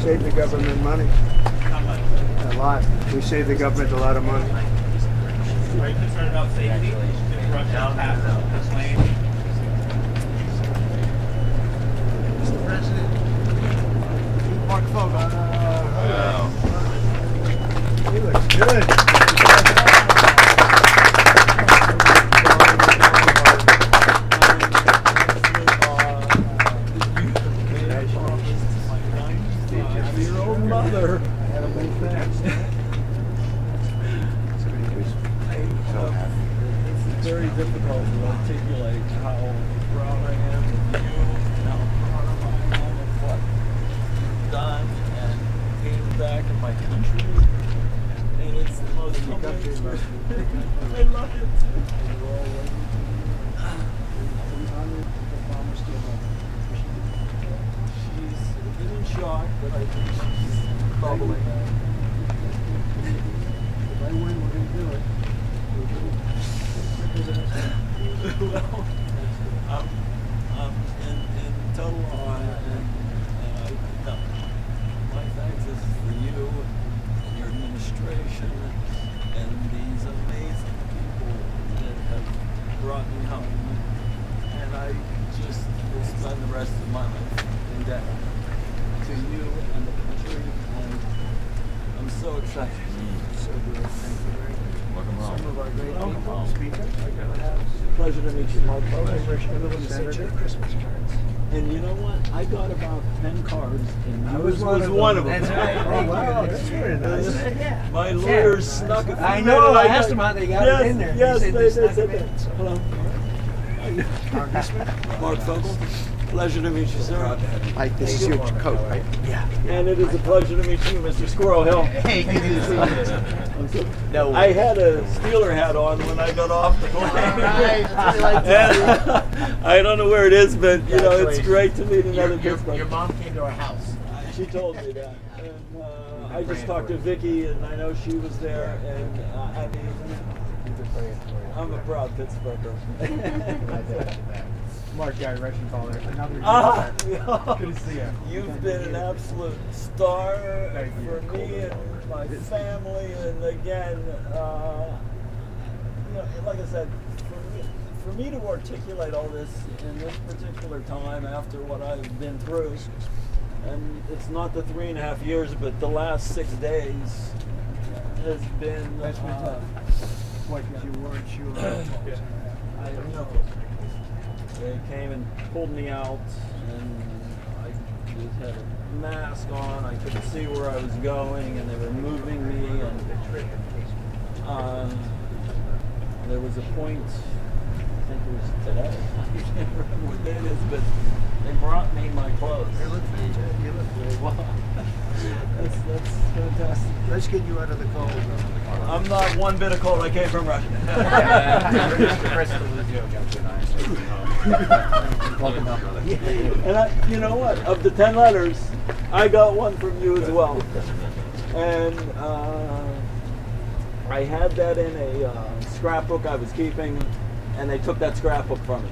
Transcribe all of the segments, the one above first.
save the government money. A lot. We save the government a lot of money. Are you concerned about safety? If Russia passes the plane? Mr. President, Marc Fogel. He looks good. Your old mother. It's very difficult to articulate how proud I am of you and how proud I am of what you've done and came back in my country. And it's the most humbling experience. I love it. She's in shock, but I think she's bubbling. If I win, we're going to do it. Well, I'm in total awe, and no, my thanks is for you and your administration and these amazing people that have brought me home. And I just will spend the rest of my life in debt to you and the country, and I'm so excited. So good. Thank you very much. Welcome home. Some of our great people, speakers. Pleasure to meet you, Marc Fogel. Senator. Christmas cards. And you know what? I got about 10 cards, and I yours was one of them. That's right. Oh, wow, that's very nice. Yeah. My lawyers snuck it. I know. I asked them how they got it in there. Yes, They said they said that. Hello. Marc Fogel. Pleasure to meet you, sir. Mike, this is your coat, right? Yeah. And it is a pleasure to meet you, Mr. Squirrel Hill. Hey, good to see you. No I had a Steeler hat on when I got off the plane. I don't know where it is, but you know, it's great to meet another Pittsburgh. Your mom came to our house. She told me that. And I just talked to Vicky, and I know she was there. And I mean, I'm a proud Pittsburgher. Mark Guy, Russian caller. Another Good to see you. You've been an absolute star Thank you. for me and my family, and again, you know, like I said, for me to articulate all this in this particular time after what I've been through, and it's not the 3.5 years, but the last 6 days has been. That's been tough. What you weren't sure. I know. They came and pulled me out, and I just had a mask on. I couldn't see where I was going, and they were moving me. And there was a point, I think it was today. I can't remember what day it is, but they brought me my clothes. You look good. Wow. That's fantastic. Let's get you out of the cold. I'm not one bit of cold. I came from Russia. Welcome up. And you know what? Of the 10 letters, I got one from you as well. And I had that in a scrapbook I was keeping, and they took that scrapbook from me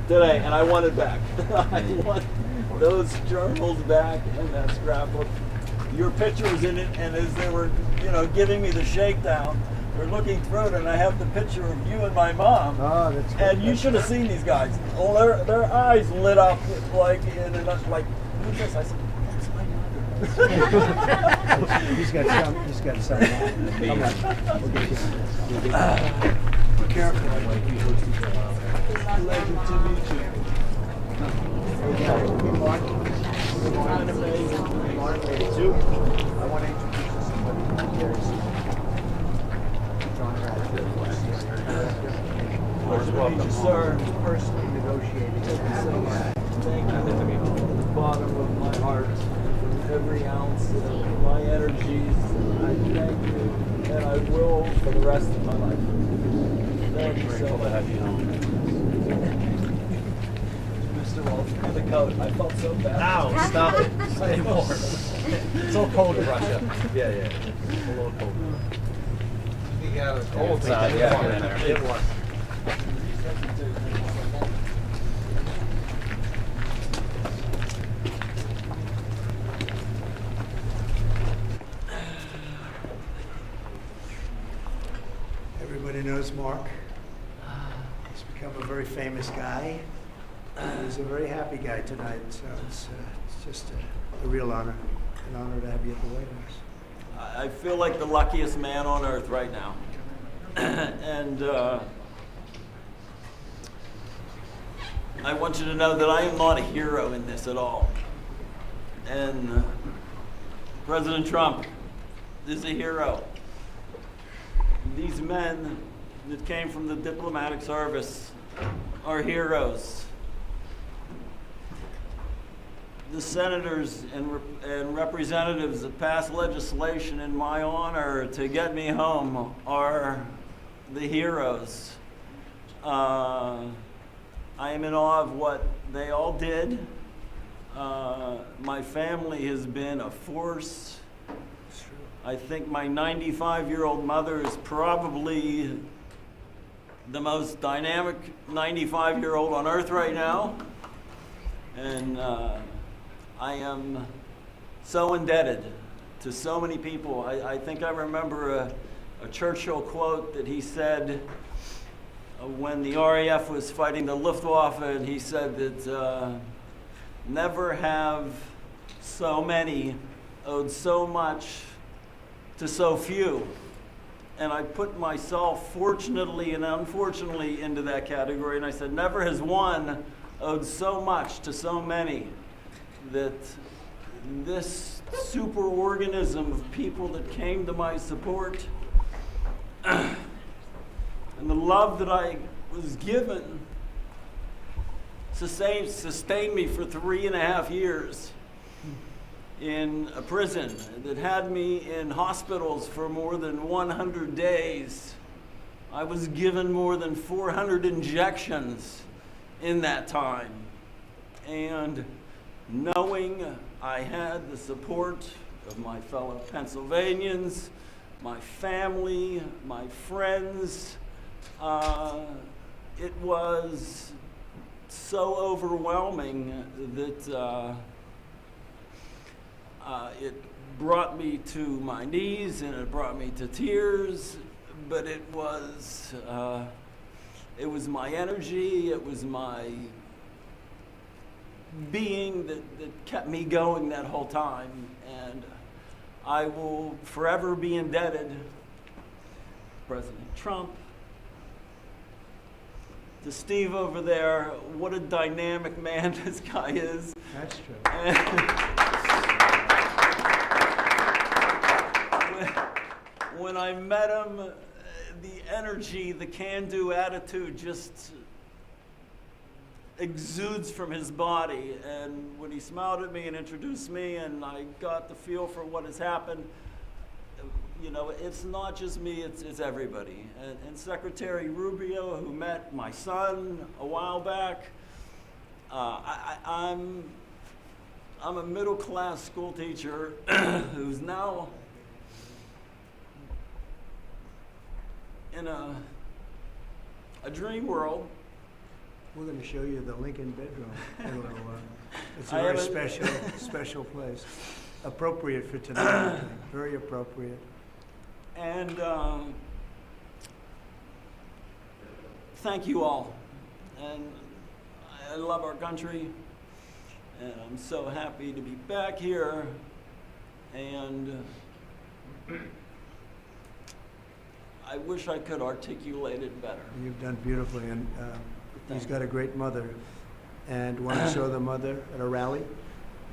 today, and I want it back. I want those journals back and that scrapbook. Your picture was in it, and as they were, you know, giving me the shakedown, they're looking through it, and I have the picture of you and my mom. Oh, that's good. And you should have seen these guys. Well, their eyes lit up like in an like, who's this? I said, that's my mother. He's got some. Come on. We'll get you. Be careful. Pleasure to meet you. Mark. Kind of amazing. Mark, I want to introduce you to somebody. There's John Radcliffe. Pleasure to meet you, sir. Personally negotiating. Thank you so much. Thank you from the bottom of my heart, from every ounce of my energies. I thank you, and I will for the rest of my life. Thank you so much. Mr. Wolf, and the coat. I felt so bad. Ow, stop it. Say more. It's all cold in Russia. Yeah. It's a little cold. You got it cold side, yeah. It was. is Marc. He's become a very famous guy. He's a very happy guy tonight, so it's just a real honor, an honor to have you at the White House. I feel like the luckiest man on earth right now. And I want you to know that I am not a hero in this at all. And President Trump is a hero. These men that came from the diplomatic service are heroes. The senators and representatives that passed legislation in my honor to get me home are the heroes. I am in awe of what they all did. My family has been a force. I think my 95-year-old mother is probably the most dynamic 95-year-old on earth right now. And I am so indebted to so many people. I think I remember a Churchill quote that he said when the RAF was fighting the Luftwaffe, and he said that never have so many owed so much to so few. And I put myself, fortunately and unfortunately, into that category, and I said, never has one owed so much to so many, that this superorganism of people that came to my support and the love that I was given sustained me for 3.5 years in a prison, that had me in hospitals for more than 100 days. I was given more than 400 injections in that time. And knowing I had the support of my fellow Pennsylvanians, my family, my friends, it was so overwhelming that it brought me to my knees and it brought me to tears, but it was my energy, it was my being that kept me going that whole time. And I will forever be indebted to President Trump, to Steve over there. What a dynamic man this guy is. That's true. When I met him, the energy, the can-do attitude just exudes from his body. And when he smiled at me and introduced me, and I got the feel for what has happened, you know, it's not just me, it's everybody. And Secretary Rubio, who met my son a while back, I'm a middle-class school teacher who's now in a dream world. We're going to show you the Lincoln bedroom. It's a very special place. Appropriate for tonight, I think. Very appropriate. And thank you all. And I love our country. And I'm so happy to be back here. And I wish I could articulate it better. You've done beautifully, and he's got a great mother. And when I saw the mother at a rally,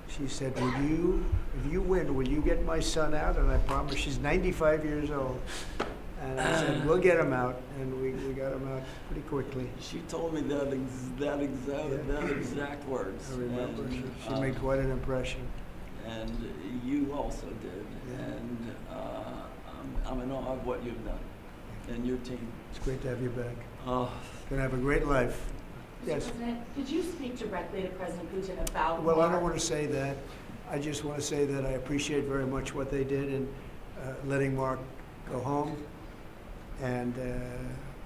she said, if you win, will you get my son out? And I promised. She's 95 years old. And I said, we'll get him out. And we got him out pretty quickly. She told me that exact words. I remember. And, she made quite an impression. And you also did. Yeah. And I'm in awe of what you've done and your team. It's great to have you back. Oh. Gonna have a great life. Mr. Yes. President, could you speak directly to President Putin about Well, I don't Mark? want to say that. I just want to say that I appreciate very much what they did in letting Mark go home. And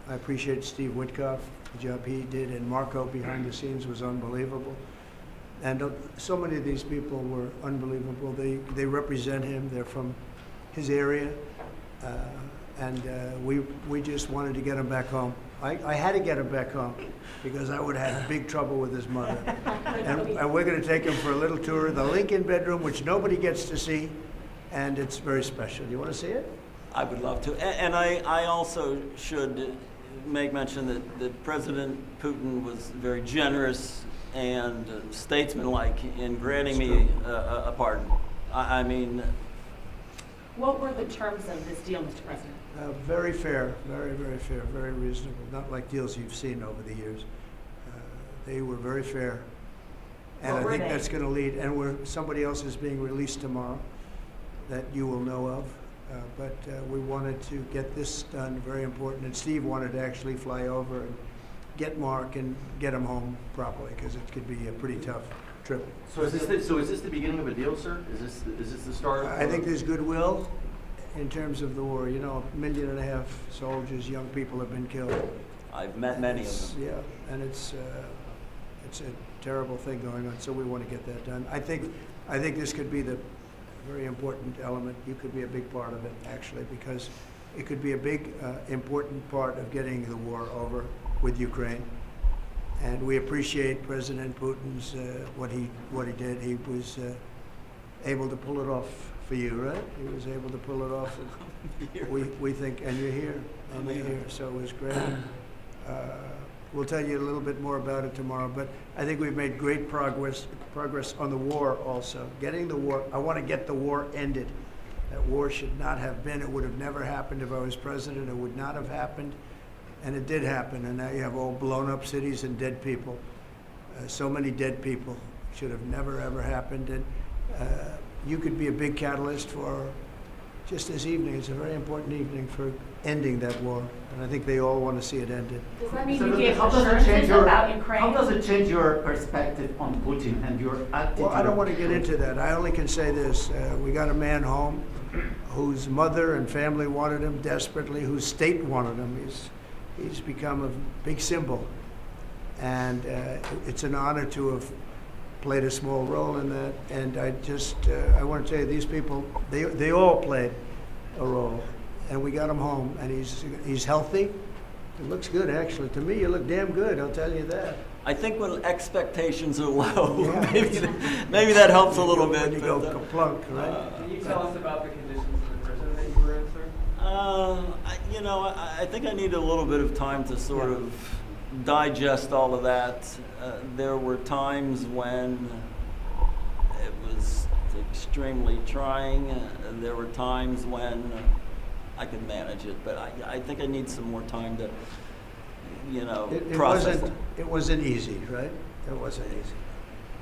I appreciate Steve Witkoff, the job he did, and Marco behind the scenes was unbelievable. And so many of these people were unbelievable. They represent him. They're from his area. And we just wanted to get him back home. I had to get him back home because I would have had big trouble with his mother. And we're going to take him for a little tour of the Lincoln bedroom, which nobody gets to see, and it's very special. Do you want to see it? I would love to. And I also should make mention that President Putin was very generous and statesmanlike in granting me a pardon. I mean, What were the terms of this deal, Mr. President? Very fair, very, very fair, very reasonable. Not like deals you've seen over the years. They were very fair. And What I were think they? that's going to lead, and somebody else is being released tomorrow that you will know of. But we wanted to get this done, very important. And Steve wanted to actually fly over and get Mark and get him home properly, because it could be a pretty tough trip. So is this the beginning of a deal, sir? Is this the start? I think there's goodwill in terms of the war. You know, 1.5 million soldiers, young people have been killed. I've met many of them. Yeah, and it's a terrible thing going on, so we want to get that done. I think this could be the very important element. You could be a big part of it, actually, because it could be a big, important part of getting the war over with Ukraine. And we appreciate President Putin's, what he did. He was able to pull it off for you, right? He was able to pull it off. We think, and you're here, so it was great. We'll tell you a little bit more about it tomorrow, but I think we've made great progress on the war also. Getting the war, I want to get the war ended. That war should not have been. It would have never happened if I was president. It would not have happened. And it did happen, and now you have all blown up cities and dead people. So many dead people. Should have never, ever happened. And you could be a big catalyst for just this evening. It's a very important evening for ending that war. And I think they all want to see it ended. Does that mean So you gave how does it change assurances your about Ukraine? how does it change your perspective on Putin and your attitude? Well, I don't want to get into that. I only can say this. We got a man home whose mother and family wanted him desperately, whose state wanted him. He's become a big symbol. And it's an honor to have played a small role in that. And I want to tell you, these people, they all played a role. And we got him home, and he's healthy. It looks good, actually. To me, you look damn good, I'll tell you that. I think when expectations are low, Yeah. maybe that helps a little When bit. you go but, kaplunk, right? Can you tell us about the conditions in the prison that you were in, sir? I think I need a little bit of time to sort of digest all of that. There were times when it was extremely trying. There were times when I could manage it, but I think I need some more time to, process it. It wasn't easy, right? It wasn't easy.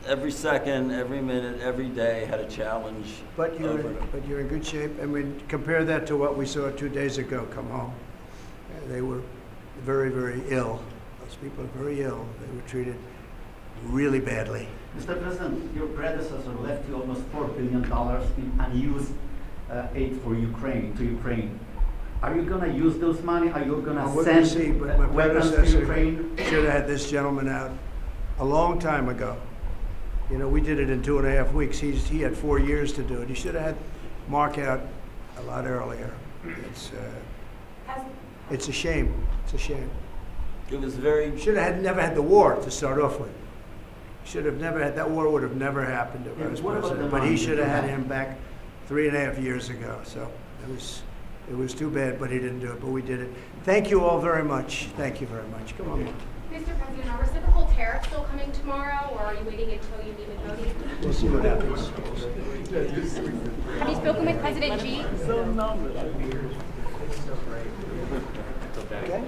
Every second, every minute, every day had a challenge. But over it. you're in good shape. I mean, compare that to what we saw 2 days ago come home. They were very, very ill. Those people are very ill. They were treated really badly. Mr. President, your predecessor left you almost $4 billion in unused aid for Ukraine. Are you going to use those money? Are you going Well, to we're send gonna see, but my weapons to predecessor Ukraine? should have had this gentleman out a long time ago. You know, we did it in 2.5 weeks. He had 4 years to do it. He should have had Mark out a lot earlier. It's a shame. It's a shame. It was very. Should have never had the war to start off with. Should have never had that war. Would have never happened if I was What about the president. But money he should have that had you him back 3.5 years ago. So it was too bad, but he didn't do it. But we did it. Thank you all very much. Thank you very much. Come on. Mr. President, are reciprocal tariffs still coming tomorrow, or are you waiting until you meet with Modi? We'll see what happens. Have you spoken with President Xi? Okay.